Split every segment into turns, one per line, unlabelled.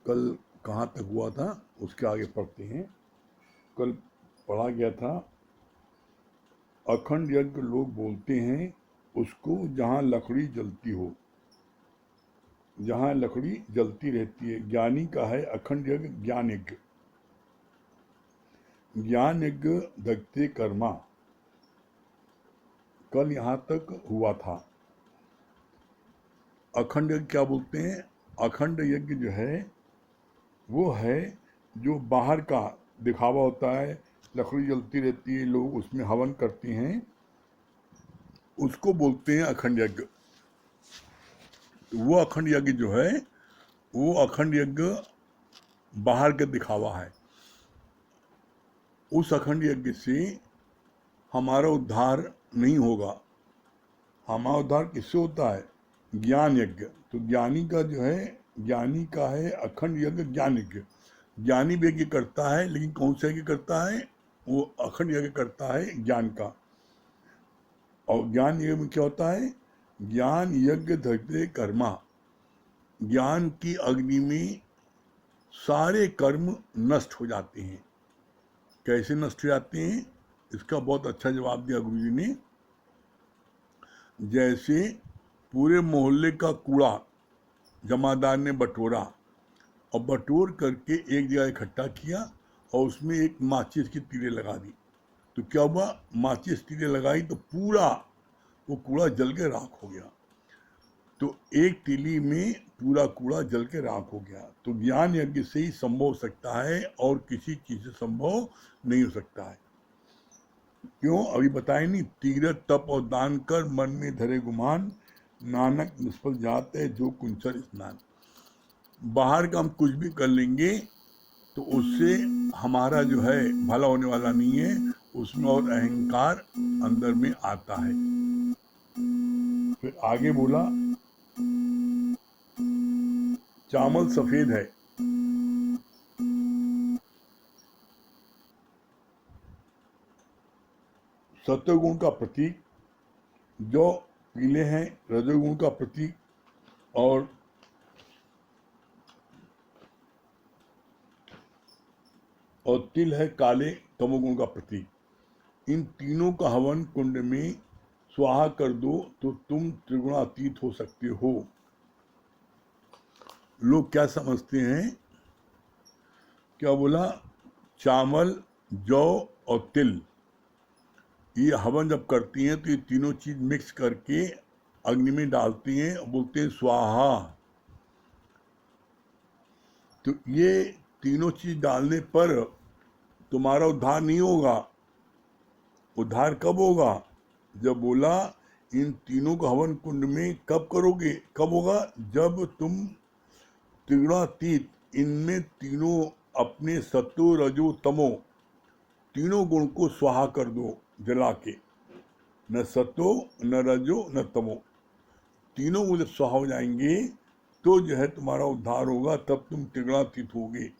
कल कहाँ तक हुआ था उसके आगे पढ़ते हैं। कल पढ़ा गया था, अखंड यज्ञ लोग बोलते हैं उसको जहाँ लकड़ी जलती हो, जहाँ लकड़ी जलती रहती है। ज्ञानी का है अखंड यज्ञ ज्ञान यज्ञ। ज्ञान यज्ञ दग्धे कर्मा, कल यहाँ तक हुआ था। अखंड यज्ञ क्या बोलते हैं? अखंड यज्ञ जो है वो है जो बाहर का दिखावा होता है, लकड़ी जलती रहती है, लोग उसमें हवन करते हैं, उसको बोलते हैं अखंड यज्ञ। तो वो अखंड यज्ञ जो है वो अखंड यज्ञ बाहर का दिखावा है। उस अखंड यज्ञ से हमारा उद्धार नहीं होगा। हमारा उद्धार किससे होता है? ज्ञान यज्ञ। तो ज्ञानी का जो है, ज्ञानी का है अखंड यज्ञ ज्ञान यज्ञ। ज्ञानी भी यज्ञ करता है, लेकिन कौन सा यज्ञ करता है? वो अखंड यज्ञ करता है ज्ञान का। और ज्ञान यज्ञ में क्या होता है? ज्ञान यज्ञ दग्धे कर्मा, ज्ञान की अग्नि में सारे कर्म नष्ट हो जाते हैं। कैसे नष्ट हो जाते हैं? इसका बहुत अच्छा जवाब दिया गुरु जी ने। जैसे पूरे मोहल्ले का कूड़ा जमादार ने बटोरा और बटोर करके एक जगह इकट्ठा किया और उसमें एक माचिस की तीली लगा दी, तो क्या हुआ? माचिस तीली लगाई तो पूरा वो कूड़ा जल के राख हो गया। तो एक तीली में पूरा कूड़ा जल के राख हो गया। तो ज्ञान यज्ञ से ही संभव हो सकता है और किसी चीज से संभव नहीं हो सकता है। क्यों? अभी बताए नहीं, तीरथ तप और दान कर मन में धरे गुमान, नानक निष्फल जात है जो कुंचर स्नान। बाहर का हम कुछ भी कर लेंगे तो उससे हमारा जो है भला होने वाला नहीं है, उसमें और अहंकार अंदर में आता है। फिर आगे बोला, चावल सफेद है, सत्वगुण का प्रतीक, जो पीले हैं रजोगुण का प्रतीक, और तिल है काले तमोगुण का प्रतीक। इन तीनों का हवन कुंड में स्वाहा कर दो तो तुम त्रिगुणातीत हो सकते हो। लोग क्या समझते हैं? क्या बोला? चावल, जौ और तिल, ये हवन जब करती हैं तो ये तीनों चीज मिक्स करके अग्नि में डालती हैं और बोलते हैं स्वाहा। तो ये तीनों चीज डालने पर तुम्हारा उद्धार नहीं होगा। उद्धार कब होगा? जब बोला इन तीनों का हवन कुंड में कब करोगे, कब होगा? जब तुम त्रिगुणातीत, इनमें तीनों अपने सत्व रजो तमो तीनों गुण को स्वाहा कर दो जला के। न सतो न रजो न तमो, तीनों गुण जब स्वाहा हो जाएंगे तो जो है तुम्हारा उद्धार होगा, तब तुम त्रिगुणातीत होगे।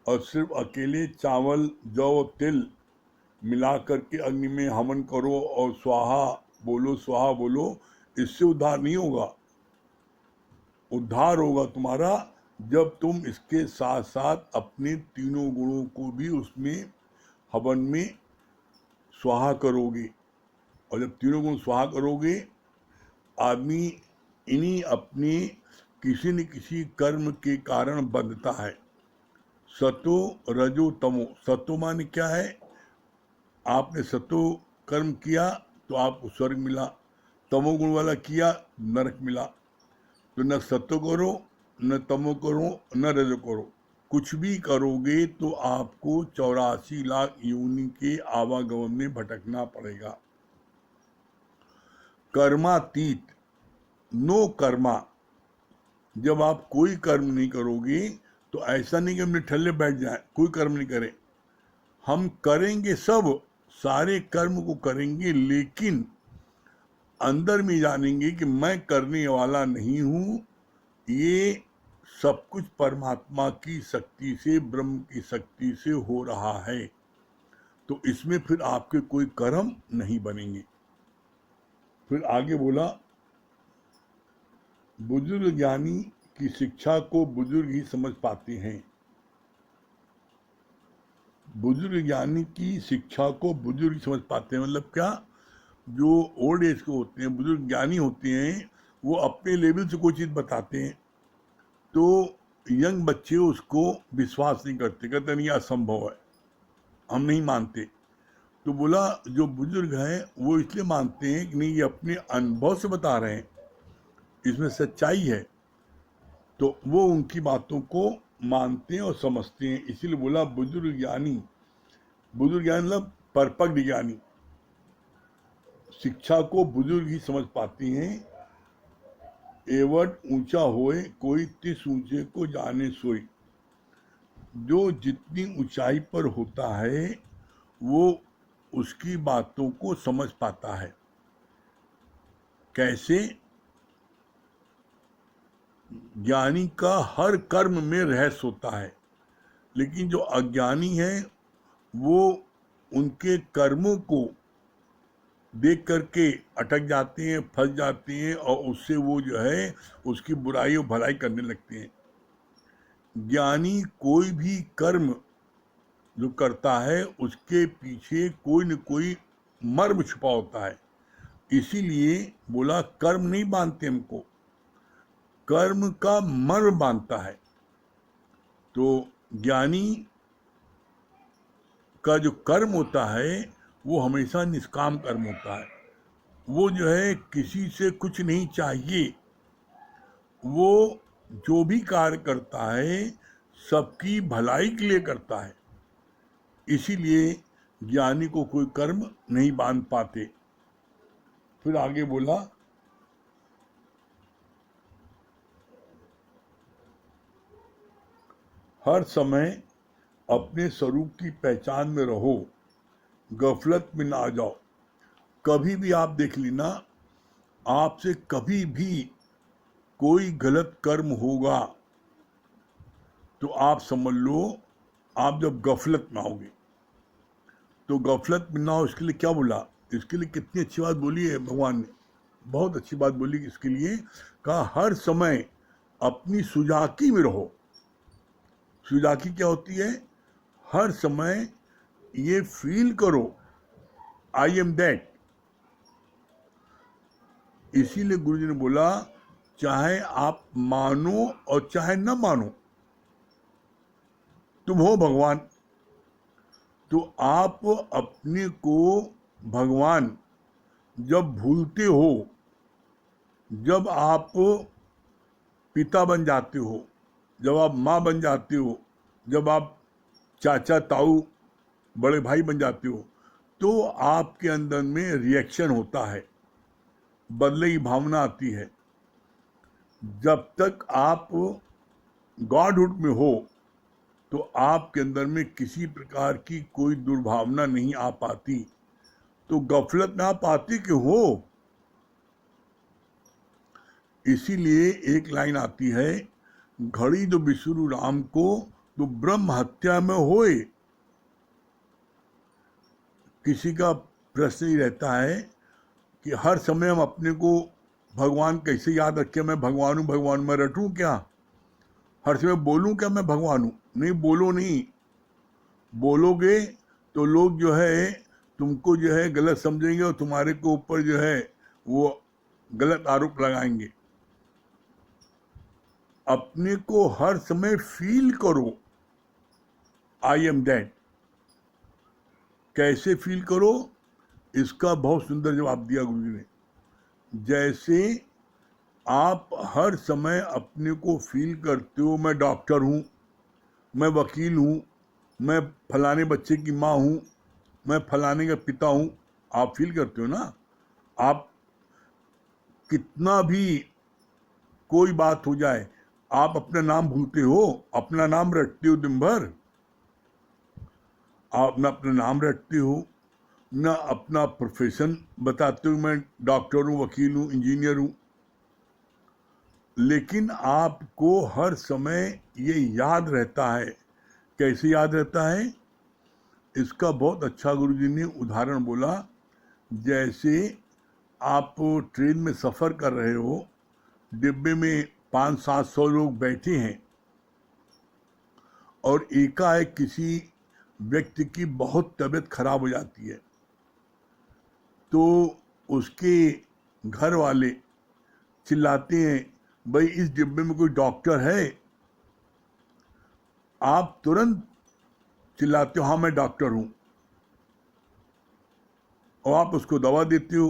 और सिर्फ अकेले चावल जौ तिल मिला करके अग्नि में हवन करो और स्वाहा बोलो, इससे उद्धार नहीं होगा। उद्धार होगा तुम्हारा जब तुम इसके साथ साथ अपने तीनों गुणों को भी उसमें हवन में स्वाहा करोगे। और जब तीनों गुण स्वाहा करोगे, आदमी इन्हीं अपने किसी न किसी कर्म के कारण बंधता है। सतो रजो तमो, सतो माने क्या है? आपने सतो कर्म किया तो आपको स्वर्ग मिला, तमोगुण वाला किया नरक मिला। तो न सतो करो न तमो करो न रजो करो, कुछ भी करोगे तो आपको 84 लाख योनि के आवागमन में भटकना पड़ेगा। कर्मातीत, नो कर्मा, जब आप कोई कर्म नहीं करोगे तो ऐसा नहीं कि हम निठल्ले बैठ जाए, कोई कर्म नहीं करें। हम करेंगे, सब सारे कर्म को करेंगे, लेकिन अंदर में जानेंगे कि मैं करने वाला नहीं हूं, ये सब कुछ परमात्मा की शक्ति से, ब्रह्म की शक्ति से हो रहा है। तो इसमें फिर आपके कोई कर्म नहीं बनेंगे। फिर आगे बोला, बुजुर्ग ज्ञानी कि शिक्षा को बुजुर्ग ही समझ पाते हैं। बुजुर्ग ज्ञानी की शिक्षा को बुजुर्ग ही समझ पाते हैं, मतलब क्या, जो ओल्ड एज के होते हैं, बुजुर्ग ज्ञानी होते हैं, वो अपने लेवल से कोई चीज़ बताते हैं तो यंग बच्चे उसको विश्वास नहीं करते, कहते नहीं असंभव है, हम नहीं मानते। तो बोला जो बुजुर्ग हैं वो इसलिए मानते हैं कि नहीं, ये अपने अनुभव से बता रहे हैं, इसमें सच्चाई है, तो वो उनकी बातों को मानते हैं और समझते हैं। इसीलिए बोला बुजुर्ग ज्ञानी। बुजुर्ग ज्ञानी मतलब परपक्व ज्ञानी। शिक्षा को बुजुर्ग ही समझ पाती हैं। एवट ऊंचा होए कोई तिस ऊंचे को जाने सोई। जो जितनी ऊंचाई पर होता है वो उसकी बातों को समझ पाता है। कैसे? ज्ञानी का हर कर्म में रहस्य होता है, लेकिन जो अज्ञानी है वो उनके कर्मों को देख करके अटक जाते हैं, फंस जाते हैं और उससे वो जो है उसकी बुराई और भलाई करने लगते हैं। ज्ञानी कोई भी कर्म जो करता है उसके पीछे कोई न कोई मर्म छुपा होता है। इसीलिए बोला कर्म नहीं बांधते हमको, कर्म का मर्म बांधता है। तो ज्ञानी का जो कर्म होता है वो हमेशा निष्काम कर्म होता है। वो जो है किसी से कुछ नहीं चाहिए, वो जो भी कार्य करता है सबकी भलाई के लिए करता है। इसीलिए ज्ञानी को कोई कर्म नहीं बांध पाते। फिर आगे बोला हर समय अपने स्वरूप की पहचान में रहो, गफलत में ना आ जाओ। कभी भी आप देख लेना, आपसे कभी भी कोई गलत कर्म होगा तो आप समझ लो आप जब गफलत में आओगे। तो गफलत में ना हो इसके लिए क्या बोला? इसके लिए कितनी अच्छी बात बोली है भगवान ने, बहुत अच्छी बात बोली। इसके लिए कहा हर समय अपनी सुजाकी में रहो। सुजाकी क्या होती है? हर समय ये फील करो आई एम दैट। इसीलिए गुरुजी ने बोला चाहे आप मानो और चाहे न मानो, तुम हो भगवान। तो आप अपने को भगवान जब भूलते हो, जब आप पिता बन जाते हो, जब आप माँ बन जाते हो, जब आप चाचा ताऊ बड़े भाई बन जाते हो, तो आपके अंदर में रिएक्शन होता है, बदले की भावना आती है। जब तक आप गॉडहुड में हो तो आपके अंदर में किसी प्रकार की कोई दुर्भावना नहीं आ पाती। तो गफलत में आप आते क्यों हो? इसीलिए एक लाइन आती है, घड़ी जो विष्णु राम को तो ब्रह्म हत्या में होए। किसी का प्रश्न ही रहता है कि हर समय हम अपने को भगवान कैसे याद रखें, मैं भगवान हूँ, भगवान मैं रटूं क्या, हर समय बोलूं क्या मैं भगवान हूँ? नहीं, बोलो नहीं। बोलोगे तो लोग जो है तुमको जो है गलत समझेंगे और तुम्हारे को ऊपर जो है वो गलत आरोप लगाएंगे। अपने को हर समय फील करो आई एम दैट। कैसे फील करो? इसका बहुत सुंदर जवाब दिया गुरु जी ने। जैसे आप हर समय अपने को फील करते हो मैं डॉक्टर हूँ, मैं वकील हूँ, मैं फलाने बच्चे की माँ हूँ, मैं फलाने का पिता हूँ, आप फील करते हो ना। आप कितना भी कोई बात हो जाए आप अपना नाम भूलते हो, अपना नाम रटते हो दिन भर। आप न अपना नाम रटते हो, न अपना प्रोफेशन बताते हो, मैं डॉक्टर हूँ, वकील हूँ, इंजीनियर हूँ। लेकिन आपको हर समय ये याद रहता है। कैसे याद रहता है? इसका बहुत अच्छा गुरुजी ने उदाहरण बोला। जैसे आप ट्रेन में सफ़र कर रहे हो, डिब्बे में 500-700 लोग बैठे हैं और एकाएक किसी व्यक्ति की बहुत तबीयत खराब हो जाती है, तो उसके घर वाले चिल्लाते हैं, भाई इस डिब्बे में कोई डॉक्टर है? आप तुरंत चिल्लाते हो, हाँ मैं डॉक्टर हूं, और आप उसको दवा देते हो,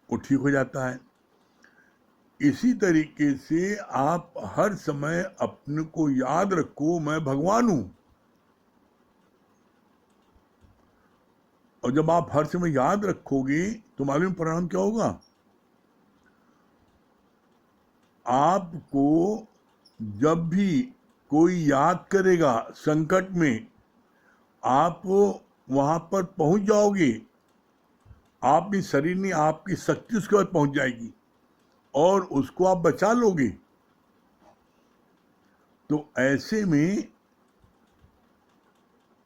वो ठीक हो जाता है। इसी तरीके से आप हर समय अपने को याद रखो, मैं भगवान हूं। और जब आप हर समय याद रखोगे तो मालूम परिणाम क्या होगा? आपको जब भी कोई याद करेगा संकट में, आप वहां पर पहुंच जाओगे। आपकी शरीर में आपकी शक्ति उसके बाद पहुंच जाएगी और उसको आप बचा लोगे। तो ऐसे में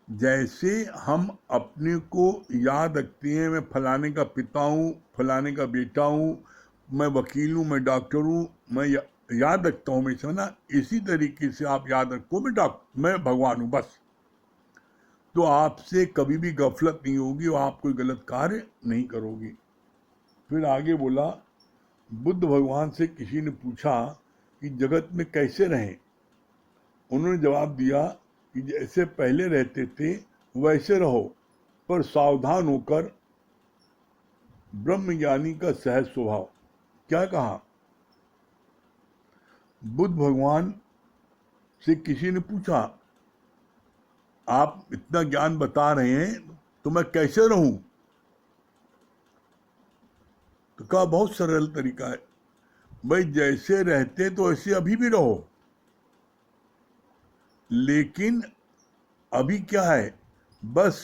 जैसे हम अपने को याद रखते हैं, मैं फलाने का पिता हूँ, फलाने का बेटा हूँ, मैं वकील हूँ, मैं डॉक्टर हूँ, मैं याद रखता हूँ हमेशा ना, इसी तरीके से आप याद रखो मैं भगवान हूँ बस। तो आपसे कभी भी गफलत नहीं होगी और आप कोई गलत कार्य नहीं करोगे। फिर आगे बोला, बुद्ध भगवान से किसी ने पूछा कि जगत में कैसे रहें? उन्होंने जवाब दिया कि जैसे पहले रहते थे वैसे रहो, पर सावधान होकर। ब्रह्मज्ञानी का सहज स्वभाव। क्या कहा? बुद्ध भगवान से किसी ने पूछा, आप इतना ज्ञान बता रहे हैं तो मैं कैसे रहूं? तो कहा बहुत सरल तरीका है, भाई जैसे रहते तो ऐसे अभी भी रहो, लेकिन अभी क्या है, बस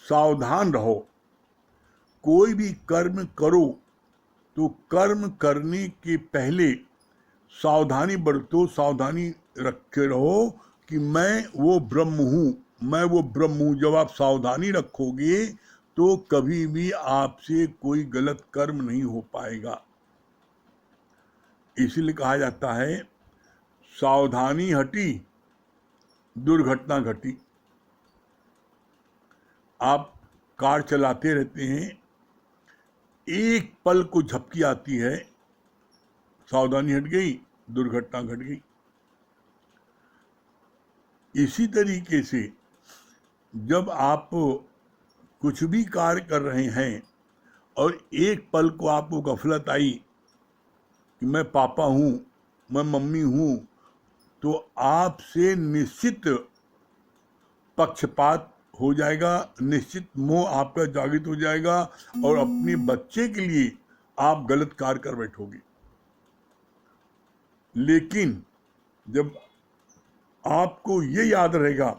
सावधान रहो। कोई भी कर्म करो तो कर्म करने के पहले सावधानी बरतो, सावधानी रखे रहो कि मैं वो ब्रह्म हूं, मैं वो ब्रह्म हूं। जब आप सावधानी रखोगे तो कभी भी आपसे कोई गलत कर्म नहीं हो पाएगा। इसीलिए कहा जाता है, सावधानी हटी दुर्घटना घटी। आप कार चलाते रहते हैं, एक पल को झपकी आती है, सावधानी हट गई, दुर्घटना घट गई। इसी तरीके से जब आप कुछ भी कार्य कर रहे हैं और एक पल को आपको गफलत आई कि मैं पापा हूं, मैं मम्मी हूं, तो आपसे निश्चित पक्षपात हो जाएगा, निश्चित मोह आपका जागृत हो जाएगा और अपने बच्चे के लिए आप गलत कार्य कर बैठोगे। लेकिन जब आपको ये याद रहेगा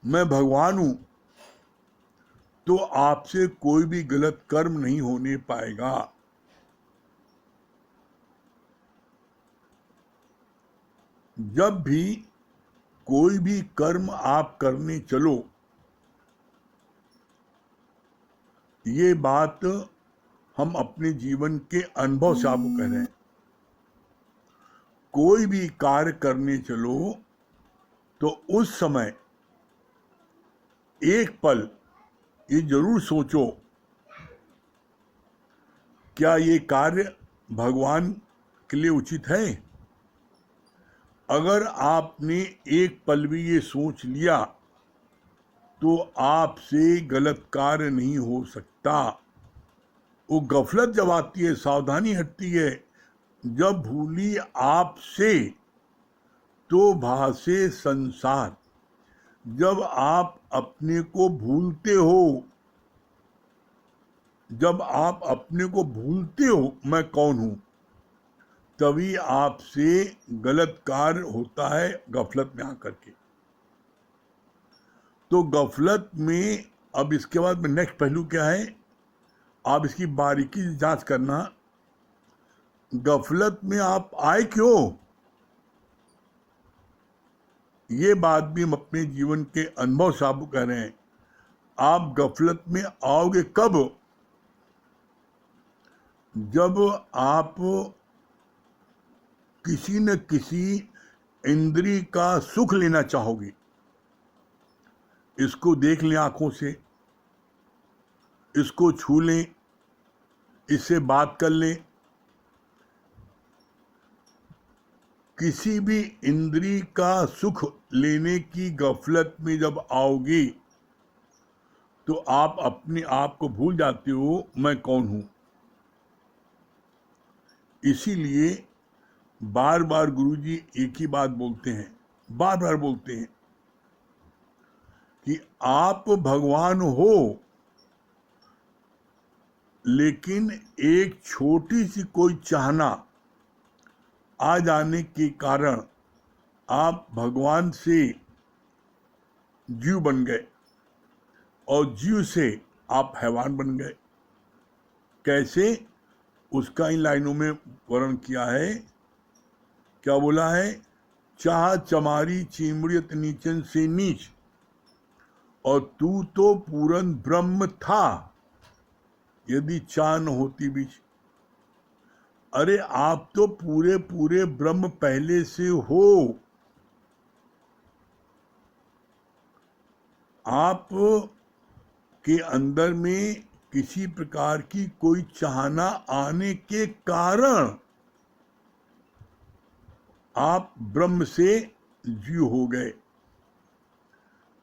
मैं भगवान हूं, तो आपसे कोई भी गलत कर्म नहीं होने पाएगा। जब भी कोई भी कर्म आप करने चलो, ये बात हम अपने जीवन के अनुभव से आपको कह रहे हैं। कोई भी कार्य करने चलो तो उस समय एक पल ये जरूर सोचो, क्या ये कार्य भगवान के लिए उचित है? अगर आपने एक पल भी ये सोच लिया तो आपसे गलत कार्य नहीं हो सकता। वो गफलत जब आती है, सावधानी हटती है, जब भूली आपसे तो भासे संसार। जब आप अपने को भूलते हो, जब आप अपने को भूलते हो मैं कौन हूं, तभी आपसे गलत कार्य होता है गफलत में आकर के। तो गफलत में अब इसके बाद में नेक्स्ट पहलू क्या है, आप इसकी बारीकी से जांच करना। गफलत में आप आए क्यों? ये बात भी हम अपने जीवन के अनुभव से आपको कह रहे हैं। आप गफलत में आओगे कब? जब आप किसी न किसी इंद्रिय का सुख लेना चाहोगे। इसको देख लें आंखों से, इसको छू लें, इससे बात कर लें। किसी भी इंद्रिय का सुख लेने की गफलत में जब आओगे तो आप अपने आप को भूल जाते हो मैं कौन हूं। इसीलिए बार बार गुरुजी एक ही बात बोलते हैं, बार बार बोलते हैं कि आप भगवान हो, लेकिन एक छोटी सी कोई चाहना आ जाने के कारण आप भगवान से जीव बन गए और जीव से आप हैवान बन गए। कैसे, उसका इन लाइनों में वर्णन किया है। क्या बोला है? चाह चमारी चिमड़ियत नीचन से नीच, और तू तो पूरन ब्रह्म था यदि चाह न होती बीच। अरे आप तो पूरे पूरे ब्रह्म पहले से हो। आप के अंदर में किसी प्रकार की कोई चाहना आने के कारण आप ब्रह्म से जीव हो गए।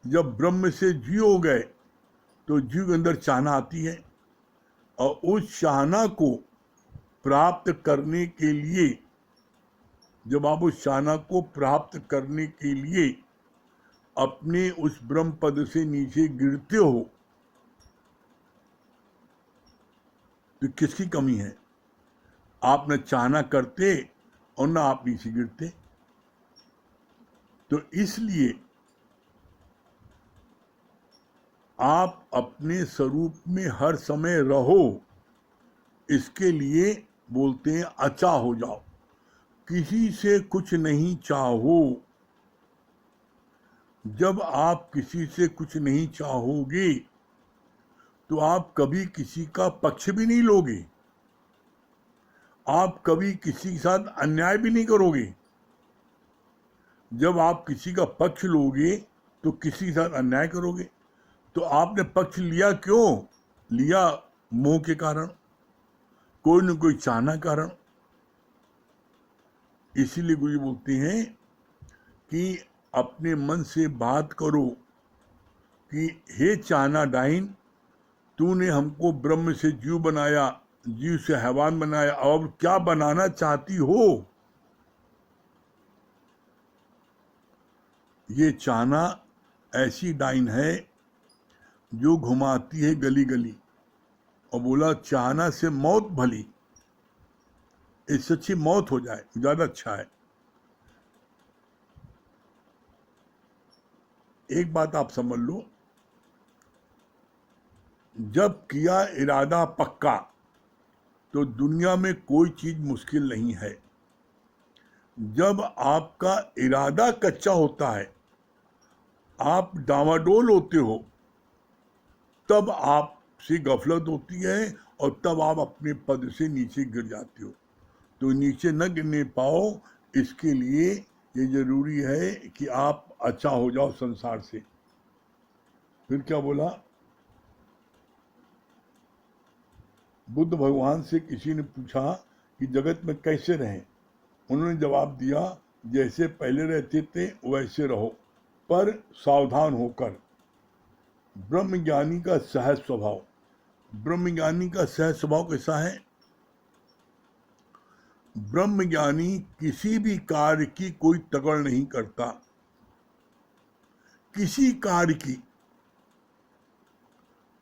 जब ब्रह्म से जीव हो गए तो जीव के अंदर चाहना आती है, और उस चाहना को प्राप्त करने के लिए, जब आप उस चाहना को प्राप्त करने के लिए अपने उस ब्रह्म पद से नीचे गिरते हो, तो किसकी कमी है? आप न चाहना करते और न आप नीचे गिरते। तो इसलिए आप अपने स्वरूप में हर समय रहो। इसके लिए बोलते हैं अचा हो जाओ, किसी से कुछ नहीं चाहो। जब आप किसी से कुछ नहीं चाहोगे तो आप कभी किसी का पक्ष भी नहीं लोगे, आप कभी किसी के साथ अन्याय भी नहीं करोगे। जब आप किसी का पक्ष लोगे तो किसी के साथ अन्याय करोगे। तो आपने पक्ष लिया क्यों? लिया मोह के कारण, कोई न कोई चाहना कारण। इसीलिए गुरु बोलते हैं कि अपने मन से बात करो कि हे चाहना डाइन, तूने हमको ब्रह्म से जीव बनाया, जीव से हैवान बनाया, और क्या बनाना चाहती हो? ये चाहना ऐसी डाइन है जो घुमाती है गली गली, और बोला चाहना से मौत भली, इससे अच्छी मौत हो जाए ज्यादा अच्छा है। एक बात आप समझ लो, जब किया इरादा पक्का तो दुनिया में कोई चीज मुश्किल नहीं है। जब आपका इरादा कच्चा होता है, आप डामाडोल होते हो, तब आपसे गफलत होती है और तब आप अपने पद से नीचे गिर जाते हो। तो नीचे न गिरने पाओ, इसके लिए ये जरूरी है कि आप अच्छा हो जाओ संसार से। फिर क्या बोला? बुद्ध भगवान से किसी ने पूछा कि जगत में कैसे रहें। उन्होंने जवाब दिया, जैसे पहले रहते थे वैसे रहो, पर सावधान होकर। ब्रह्मज्ञानी का सहज स्वभाव, ब्रह्मज्ञानी का सहज स्वभाव कैसा है? ब्रह्मज्ञानी किसी भी कार्य की कोई तगड़ नहीं करता, किसी कार्य की।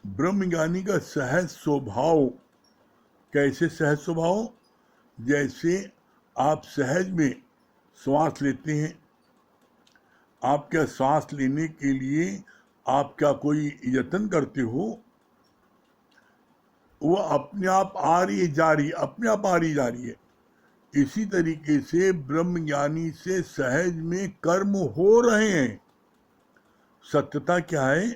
ब्रह्मज्ञानी का सहज स्वभाव कैसे सहज स्वभाव? जैसे आप सहज में श्वास लेते हैं, आप क्या श्वास लेने के लिए आप क्या कोई यत्न करते हो? वो अपने आप आ रही है जा रही है, अपने आप आ रही जा रही है। इसी तरीके से ब्रह्मज्ञानी से सहज में कर्म हो रहे हैं। सत्यता क्या है?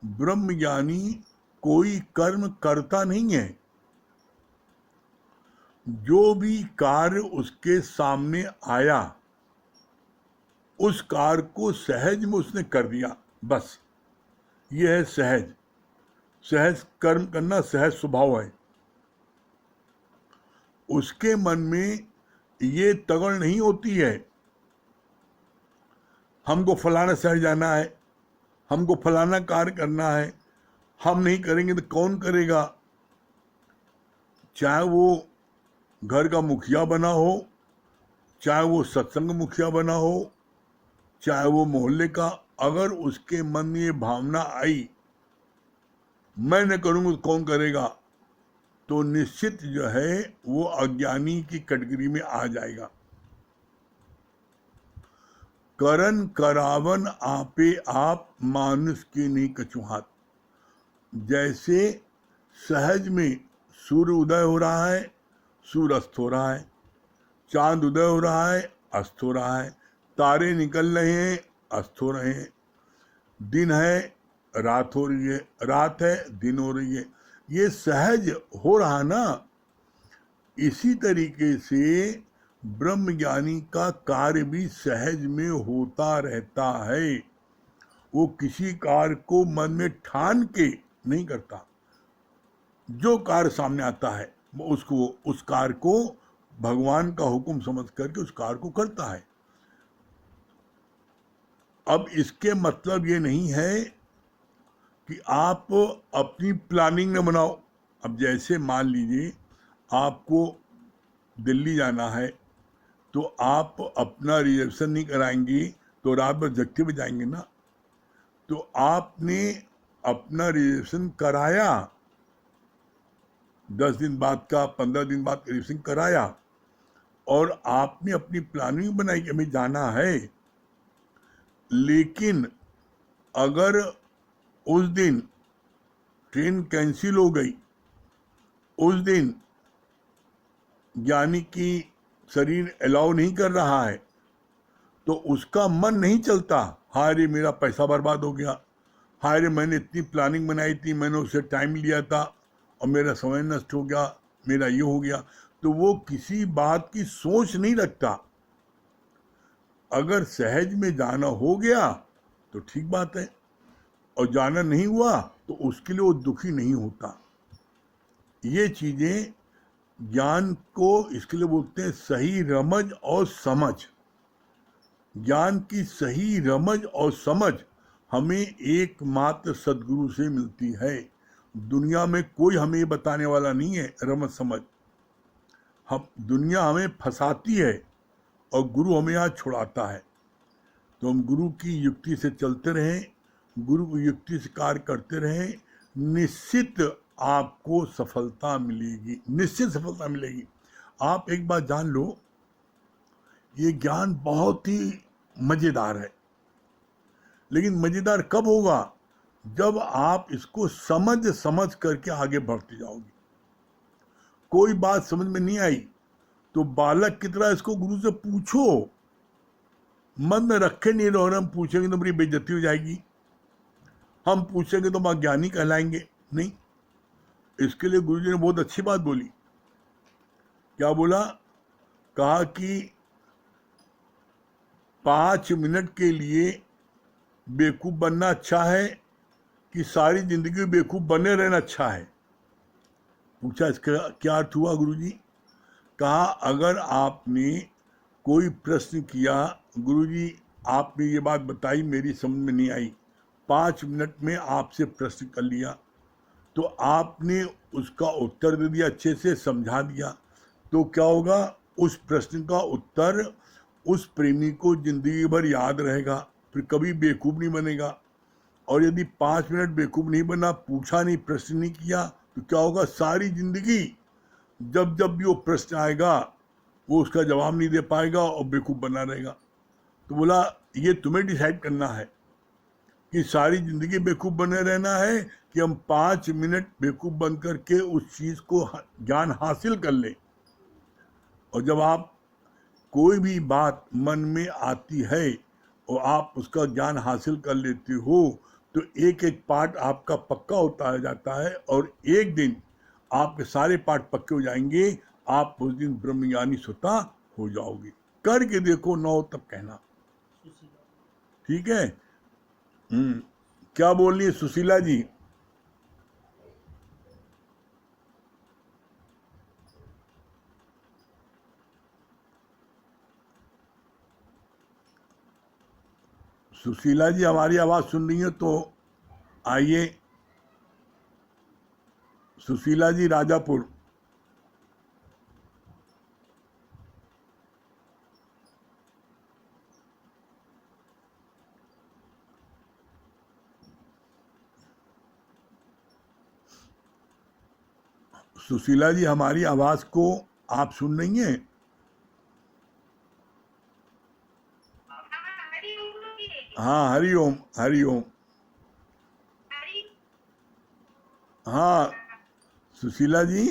ब्रह्मज्ञानी कोई कर्म करता नहीं है, जो भी कार्य उसके सामने आया उस कार्य को सहज में उसने कर दिया, बस। यह है सहज। सहज कर्म करना सहज स्वभाव है। उसके मन में ये तगड़ नहीं होती है हमको फलाना शहर जाना है, हमको फलाना कार्य करना है, हम नहीं करेंगे तो कौन करेगा। चाहे वो घर का मुखिया बना हो, चाहे वो सत्संग मुखिया बना हो, चाहे वो मोहल्ले का, अगर उसके मन में ये भावना आई मैं न करूंगा तो कौन करेगा, तो निश्चित जो है वो अज्ञानी की कैटेगरी में आ जाएगा। करन करावन आपे आप मानुष के नहीं कछुहात। जैसे सहज में सूर्य उदय हो रहा है, सूर्य अस्त हो रहा है, चांद उदय हो रहा है, अस्त हो रहा है, तारे निकल रहे हैं, अस्त हो रहे हैं, दिन है, रात हो रही है, रात है, दिन हो रही है, ये सहज हो रहा ना। इसी तरीके से ब्रह्म ज्ञानी का कार्य भी सहज में होता रहता है। वो किसी कार्य को मन में ठान के नहीं करता, जो कार्य सामने आता है वो उसको, उस कार्य को भगवान का हुक्म समझ करके उस कार्य को करता है। अब इसके मतलब ये नहीं है कि आप अपनी प्लानिंग न बनाओ। अब जैसे मान लीजिए आपको दिल्ली जाना है तो आप अपना रिजर्वेशन नहीं कराएंगे तो रात भर जगते हुए जाएंगे ना। तो आपने अपना रिजर्वेशन कराया, 10 दिन बाद का, 15 दिन बाद रिजर्वेशन कराया, और आपने अपनी प्लानिंग बनाई कि हमें जाना है। लेकिन अगर उस दिन ट्रेन कैंसिल हो गई, उस दिन ज्ञानी की शरीर अलाउ नहीं कर रहा है, तो उसका मन नहीं चलता, हाय रे मेरा पैसा बर्बाद हो गया, हाय रे मैंने इतनी प्लानिंग बनाई थी, मैंने उससे टाइम लिया था और मेरा समय नष्ट हो गया, मेरा ये हो गया। तो वो किसी बात की सोच नहीं रखता। अगर सहज में जाना हो गया तो ठीक बात है, और जाना नहीं हुआ तो उसके लिए वो दुखी नहीं होता। ये चीजें ज्ञान को इसके लिए बोलते हैं सही रमज और समझ। ज्ञान की सही रमज और समझ हमें एकमात्र सदगुरु से मिलती है। दुनिया में कोई हमें बताने वाला नहीं है रमज समझ। हम, दुनिया हमें फंसाती है और गुरु हमें यहाँ छुड़ाता है। तो हम गुरु की युक्ति से चलते रहें, गुरु की युक्ति से कार्य करते रहें, निश्चित आपको सफलता मिलेगी, निश्चित सफलता मिलेगी। आप एक बात जान लो, ये ज्ञान बहुत ही मजेदार है, लेकिन मजेदार कब होगा, जब आप इसको समझ समझ करके आगे बढ़ते जाओगे। कोई बात समझ में नहीं आई तो बालक की तरह इसको गुरु से पूछो, मन में रखे नहीं रहो। हम पूछेंगे तो मेरी बेइज्जती हो जाएगी, हम पूछेंगे तो हम अज्ञानी कहलाएंगे, नहीं। इसके लिए गुरु जी ने बहुत अच्छी बात बोली। क्या बोला? कहा कि 5 मिनट के लिए बेवकूफ बनना अच्छा है कि सारी जिंदगी बेवकूफ बने रहना अच्छा है? पूछा, इसका क्या अर्थ हुआ गुरुजी? कहा, अगर आपने कोई प्रश्न किया, गुरुजी आपने ये बात बताई मेरी समझ में नहीं आई, 5 मिनट में आपसे प्रश्न कर लिया, तो आपने उसका उत्तर दे दिया, अच्छे से समझा दिया, तो क्या होगा, उस प्रश्न का उत्तर उस प्रेमी को जिंदगी भर याद रहेगा, फिर कभी बेवकूफ नहीं बनेगा। और यदि 5 मिनट बेवकूफ नहीं बना, पूछा नहीं, प्रश्न नहीं किया, तो क्या होगा, सारी जिंदगी जब जब भी वो प्रश्न आएगा वो उसका जवाब नहीं दे पाएगा और बेवकूफ बना रहेगा। तो बोला, ये तुम्हें डिसाइड करना है कि सारी जिंदगी बेवकूफ बने रहना है कि हम 5 मिनट बेवकूफ बन करके उस चीज को ज्ञान हासिल कर लें। और जब आप कोई भी बात मन में आती है और आप उसका ज्ञान हासिल कर लेते हो, तो एक एक पार्ट आपका पक्का होता जाता है और एक दिन आपके सारे पार्ट पक्के हो जाएंगे। आप उस दिन ब्रह्मज्ञानी स्वतः हो जाओगे। करके देखो, न हो तब कहना, ठीक है। क्या बोल रही है सुशीला जी? सुशीला जी हमारी आवाज सुन रही है तो आइए। सुशीला जी राजापुर। सुशीला जी हमारी आवाज को आप सुन रही हैं? हाँ, हरिओम हरिओम। हाँ सुशीला जी,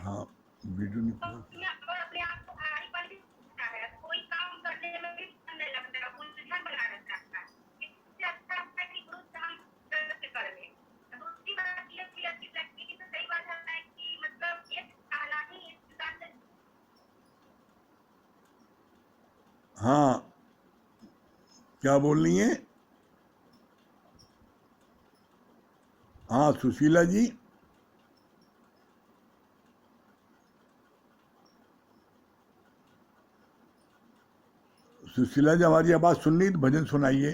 हाँ वीडियो निकाल। हाँ क्या बोल रही हैं? हाँ सुशीला जी, सुशीला जी हमारी आवाज सुन रही तो भजन सुनाइए।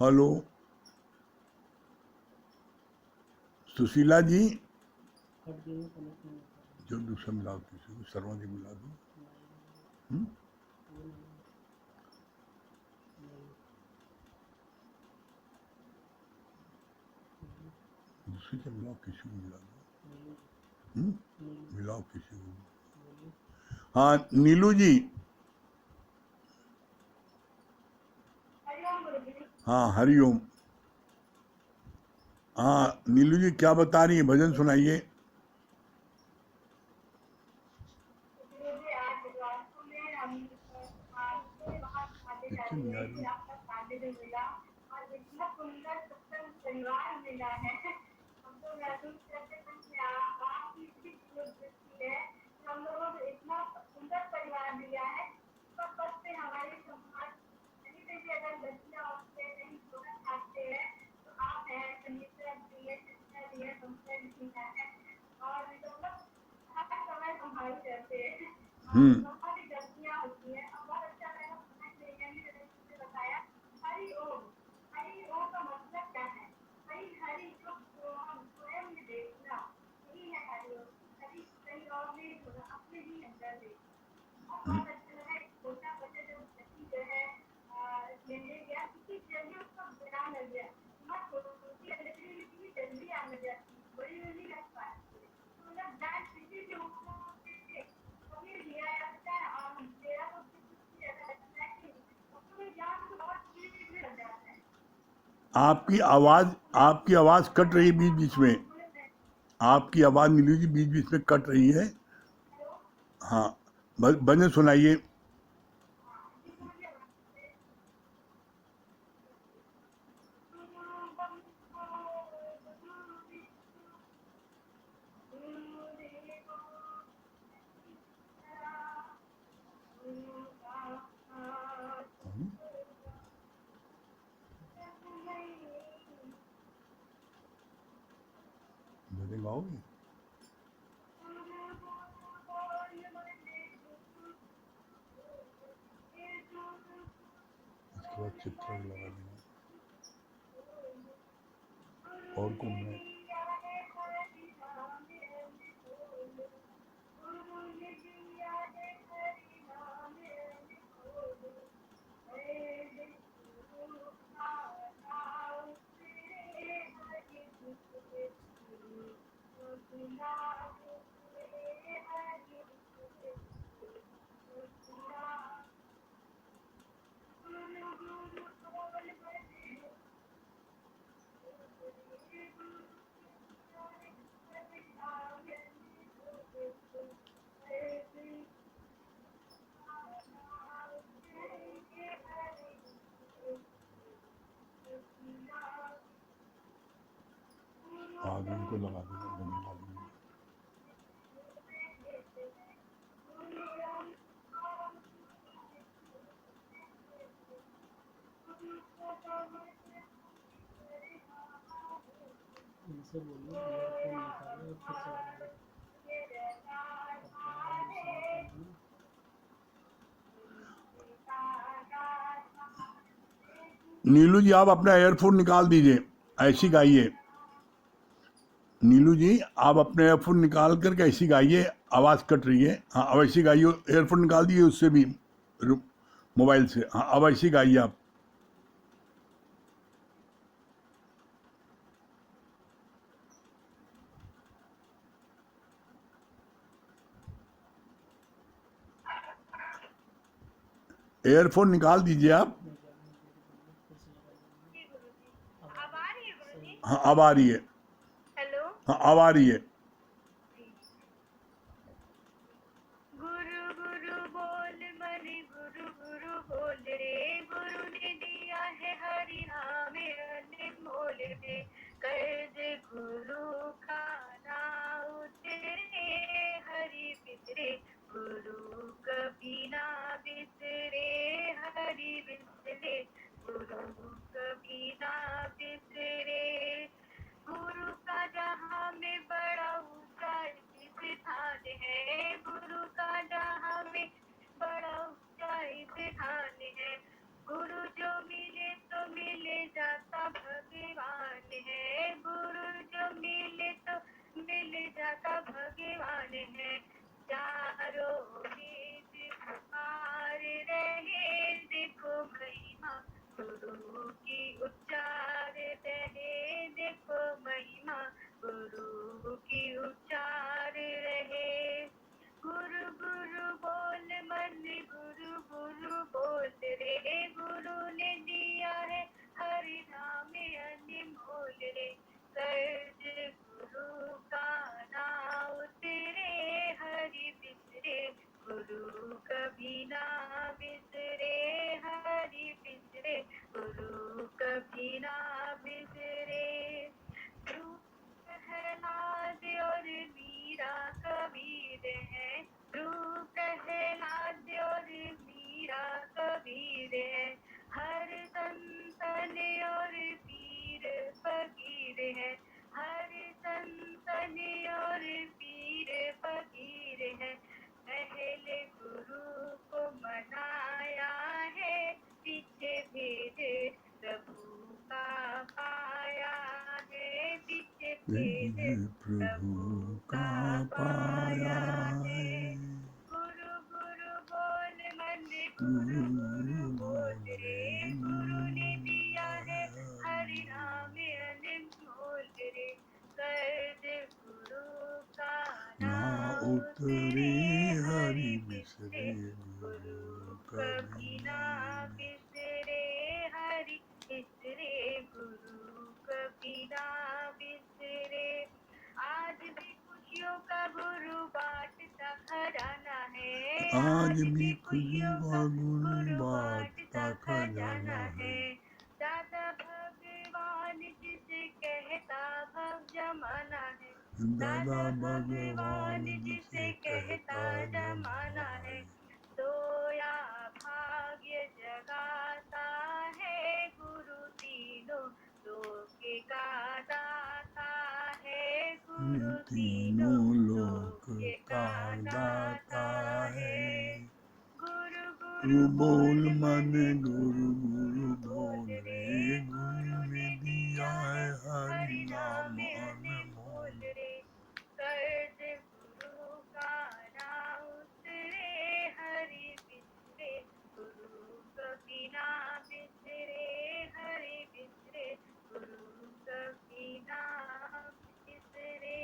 हेलो सुशीला जी, जो दूसरा मिला किसी को, शर्मा जी मिला दो। दूसरी से मिलाओ, किसी को मिला दो। मिलाओ किसी को। हाँ नीलू जी। हाँ हरिओम। हाँ नीलू जी क्या बता रही है, भजन सुनाइए। देखिए नहीं आ रही। हम्म आपकी आवाज कट रही है बीच बीच में। आपकी आवाज नीलू जी बीच बीच में कट रही है। हाँ भजन सुनाइए। भजन गाओगे? उसके बाद चित्र लगा देंगे। और कौन है? इसको लगा देंगे, बंद लगा देंगे।
इनसे बोलिए ईयरफोन निकाले और फिर से लगाइए।
नीलू जी आप अपना एयरफोन निकाल दीजिए, ऐसी गाइए। नीलू जी आप अपने एयरफोन निकाल करके ऐसी गाइए, आवाज़ कट रही है। हाँ अब ऐसी गाइए, एयरफोन निकाल दीजिए उससे भी, मोबाइल से। हाँ अब ऐसी गाइए आप। एयरफोन निकाल दीजिए आप।
अब आ रही है गुरुजी?
हाँ अब आ रही है।
हेलो।
हाँ अब आ रही है।
गुरु गुरु बोल मन, गुरु गुरु बोल रे, गुरु ने दिया है हरि नाम अनमोल रे, कर दे गुरु का नाम उतरे, हरि बिसरे गुरु कभी ना बिसरे, हरि बिसरे गुरु कभी ना बिसरे, गुरु का जहाँ में बड़ा ऊंचा स्थान है, गुरु का जहाँ में बड़ा ऊंचा स्थान है, गुरु जो मिले तो मिले जाता भगवान है, गुरु जो मिले तो मिले जाता भगवान है, चारों वेद पुकार रहे, देखो महिमा गुरु की उच्चार रहे, देखो महिमा गुरु की उच्चार रहे, गुरु गुरु बोल मन, गुरु गुरु बोल रे, गुरु ने दिया है हरि नाम अनमोल रे, कर्ज गुरु का नाम उतरे, हरि बिसरे गुरु कभी ना बिसरे, हरि बिसरे गुरु कभी ना बिसरे, प्रहलाद और मीरा कबीर है, ध्रुव प्रहलाद और मीरा कबीर है, हर संतन और पीर फकीर है, हर संतन और पीर फकीर है, पहले गुरु को मनाया है, पीछे भेद प्रभु का पाया है, पीछे भेद
प्रभु का पाया है।
गुरु गुरु बोल मन, गुरु गुरु बोल रे, गुरु ने दिया है हरि नाम अनमोल रे, कर्ज गुरु का
ना
नाम
उतरे हरि बिसरे
गुरु
कभी
कभी ना बिसरे, हरि बिसरे गुरु कभी ना बिसरे, आज भी खुशियों का गुरु बांटता खजाना है,
आज भी खुशियों का गुरु बांटता खजाना है।
दादा भगवान जिसे कहता भव जमाना है,
दादा भगवान जिसे कहता
जमाना है, सोया भाग्य जगाता है, गुरु तीनों लोक का दाता है, गुरु
तीनों लोक का दाता है।
गुरु
गुरु बोल मन, गुरु गुरु बोल रे, गुरु ने दिया है हरि नाम अनमोल
रे, कर्ज गुरु का नाम उतरे, हरि बिसरे गुरु कभी ना बिसरे, हरि बिसरे गुरु कभी ना बिसरे,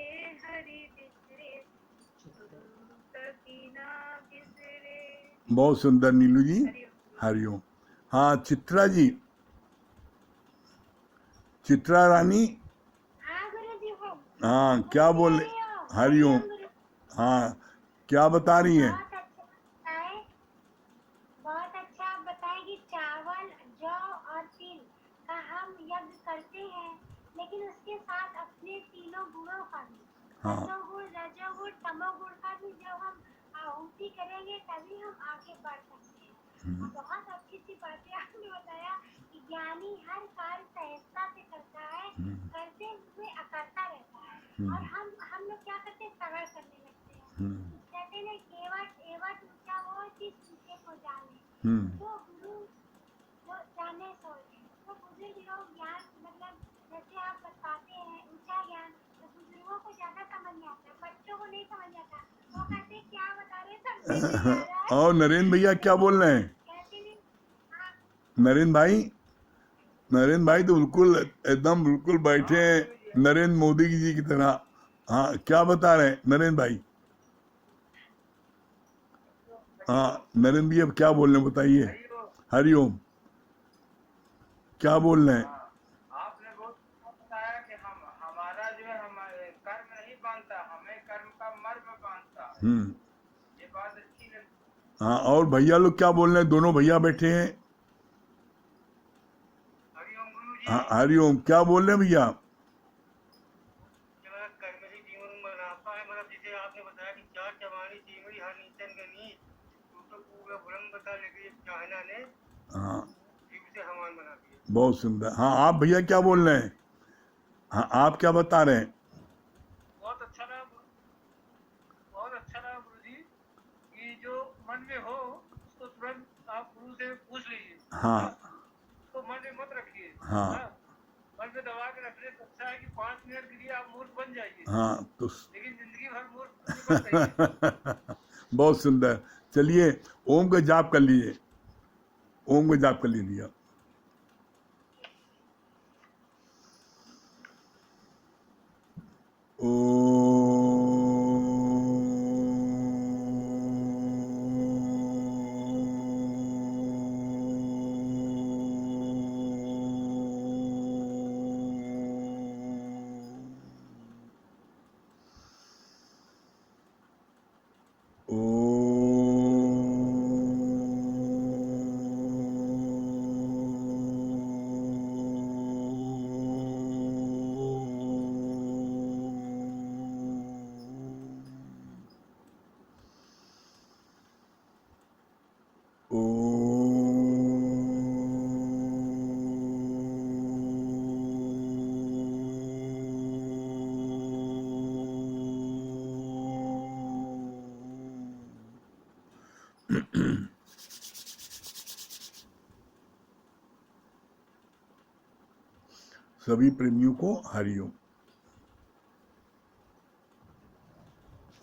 हरि बिसरे गुरु कभी ना बिसरे।
बहुत सुंदर नीलू जी, हरिओम। हाँ चित्रा जी, चित्रा रानी,
हाँ गुरुजी हो।
हाँ क्या बोल, हरिओम। हाँ क्या बता रही हैं?
बहुत अच्छा आप बताएं कि चावल, जौ और तिल का हम यज्ञ करते हैं, लेकिन उसके साथ अपने तीनों गुणों का भी,
हाँ
सतोगुण, रजोगुण, तमोगुण का भी जब हम आहुति करेंगे तभी हम आगे बढ़ सकते हैं।
हम्म,
और बहुत अच्छी सी बातें आपने बताया कि ज्ञानी हर कार्य सहजता से करता है,
हम्म,
करते हुए अकर्ता रहता है।
हम्म,
और हम लोग क्या करते हैं, सरल करने लगते हैं।
हम्म,
कहते हैं ना, केवट एवट ऊंचा हो जिस ऊंचे को जाने।
हम्म,
जो गुरु जो जाने सोए, तो बुजुर्ग लोग ज्ञान मतलब जैसे आप बताते हैं ऊंचा ज्ञान, तो बुजुर्गों को ज्यादा समझ में आता है, बच्चों को नहीं समझ आता। वो कहते हैं, क्या बता रहे हैं, समझ में नहीं आ रहा है।
और नरेंद्र भैया क्या बोल रहे हैं?
कहते नहीं। हाँ,
नरेंद्र भाई तो बिल्कुल एकदम बिल्कुल बैठे हैं नरेंद्र मोदी जी की तरह। हाँ क्या बता रहे हैं नरेंद्र भाई? हाँ नरेंद्र भैया क्या बोल रहे हैं बताइए। हरिओम क्या बोल रहे हैं?
आपने बहुत अच्छा बताया कि हम हमारा जो है हमारे कर्म नहीं बांधता, हमें कर्म का मर्म बांधता है।
हम्म।
ये बात अच्छी लगी।
हाँ और भैया लोग क्या बोल रहे हैं? दोनों भैया बैठे हैं।
हरिओम गुरु जी।
हाँ हरिओम क्या बोल रहे हैं भैया?
जो है कर्म ही जीवन बनाता है, मतलब जैसे आपने बताया कि चार चमारी चीमड़ी हर नीचन के नीच, तो पूरा भ्रम बता लेके चाहना ने
हाँ
जीव से हमान बना दिया।
बहुत सुंदर। हाँ आप भैया क्या बोल रहे हैं? हाँ आप क्या बता रहे हैं?
बहुत अच्छा लगा बहुत अच्छा लगा गुरु जी कि जो मन में हो उसको तुरंत आप गुरु से पूछ लीजिए।
हाँ
तो मन में मत रखिए।
हाँ
हाँ, मन में दबा के रखने से अच्छा है कि 5 मिनट के लिए आप मूर्ख बन जाइए,
हाँ तो
लेकिन जिंदगी भर मूर्ख नहीं बन रहिए।
बहुत सुंदर। चलिए ओम का जाप कर लीजिए। ओम का जाप कर लीजिए। सभी प्रेमियों को हरिओम।